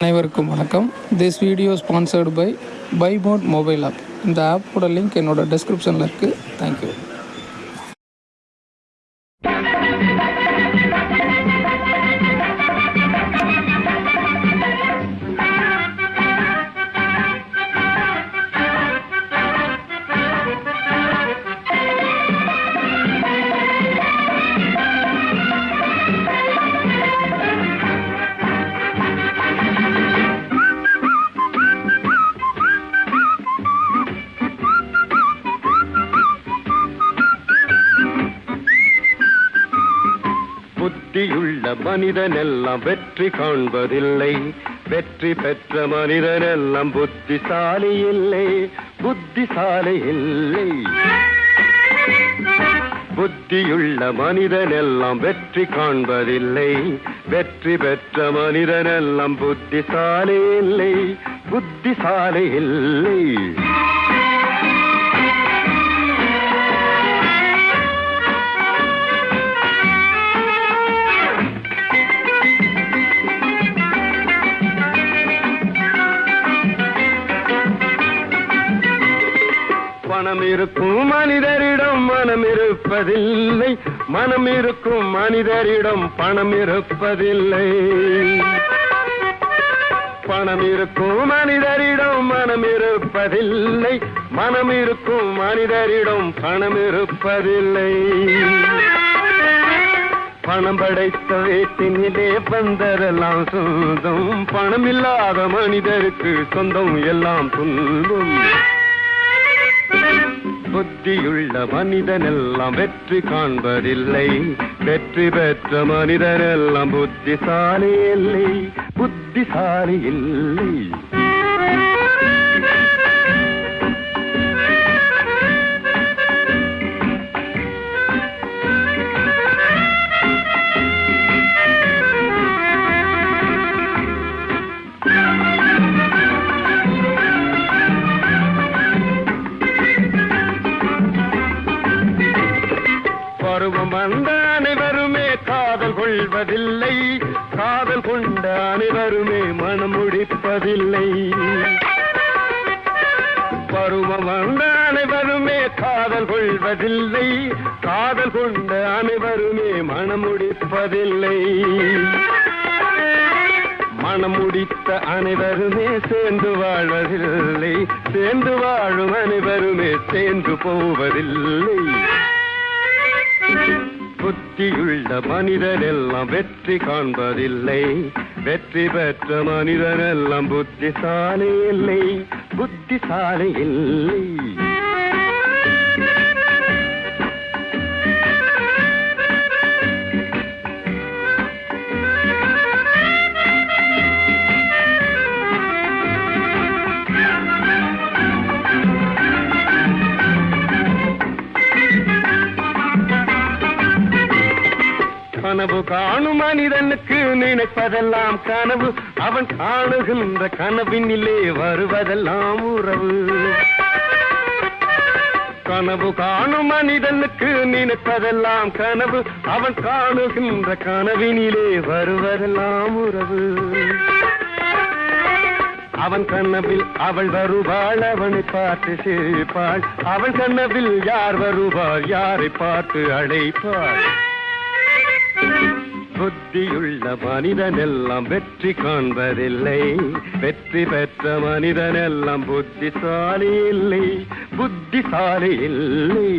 அனைவருக்கும் வணக்கம். This video sponsored by பைமோட் மொபைல் ஆப். இந்த ஆப்போட லிங்க் என்னோட டிஸ்கிரிப்ஷனில் இருக்குது. தேங்க்யூ. புத்தியுள்ள மனிதனெல்லாம் வெற்றி காண்பதில்லை, வெற்றி பெற்ற மனிதனெல்லாம் புத்திசாலி இல்லை, புத்திசாலி இல்லை. புத்தியுள்ள மனிதனெல்லாம் வெற்றி காண்பதில்லை, வெற்றி பெற்ற மனிதனெல்லாம் புத்திசாலி இல்லை, புத்திசாலி இல்லை. பணம் இருக்கும் மனிதரிடம் மனம் இருப்பதில்லை, மனம் இருக்கும் மனிதரிடம் பணம் இருப்பதில்லை. பணம் இருக்கும் மனிதரிடம் மனம் இருப்பதில்லை, மனம் இருக்கும் மனிதரிடம் பணம் இருப்பதில்லை. பணம் படைத்த வீட்டினிலே வந்ததெல்லாம் சொந்தம், பணம் இல்லாத மனிதருக்கு சொந்தம் எல்லாம் துன்பம். புத்தியுள்ள மனிதனெல்லாம் வெற்றி காண்பதில்லை, வெற்றி பெற்ற மனிதனெல்லாம் புத்திசாலி இல்லை, புத்திசாலி இல்லை. பருவம் வந்த அனைவருமே காதல் கொள்வதில்லை, காதல் கொண்ட அனைவருமே மனம் முடிப்பதில்லை. பருவம் வந்த அனைவருமே காதல் கொள்வதில்லை, காதல் கொண்ட அனைவருமே மனம் முடிப்பதில்லை. மனம் முடித்த அனைவருமே சேர்ந்து வாழ்வதில்லை, சேர்ந்து வாழும் அனைவருமே சேர்ந்து போவதில்லை. புத்தியுள்ள மனிதனெல்லாம் வெற்றி காண்பதில்லை, வெற்றி பெற்ற மனிதனெல்லாம் புத்திசாலி இல்லை, புத்திசாலி இல்லை. கனவு காணும் மனிதனுக்கு நினைப்பதெல்லாம் கனவு, அவன் காணுகின்ற கனவினிலே வருவதெல்லாம் உறவு. கனவு காணும் மனிதனுக்கு நினைப்பதெல்லாம் கனவு, அவன் காணுகின்ற கனவினிலே வருவதெல்லாம் உறவு. அவன் கனவில் அவள் வருவாள், அவனை பார்த்து சிரிப்பாள், அவன் கனவில் யார் வருவார், யாரை பார்த்து அழைப்பாள். புத்தியுள்ள மனிதனெல்லாம் வெற்றி காண்பதில்லை, வெற்றி பெற்ற மனிதனெல்லாம் புத்திசாலி இல்லை, புத்திசாலி இல்லை.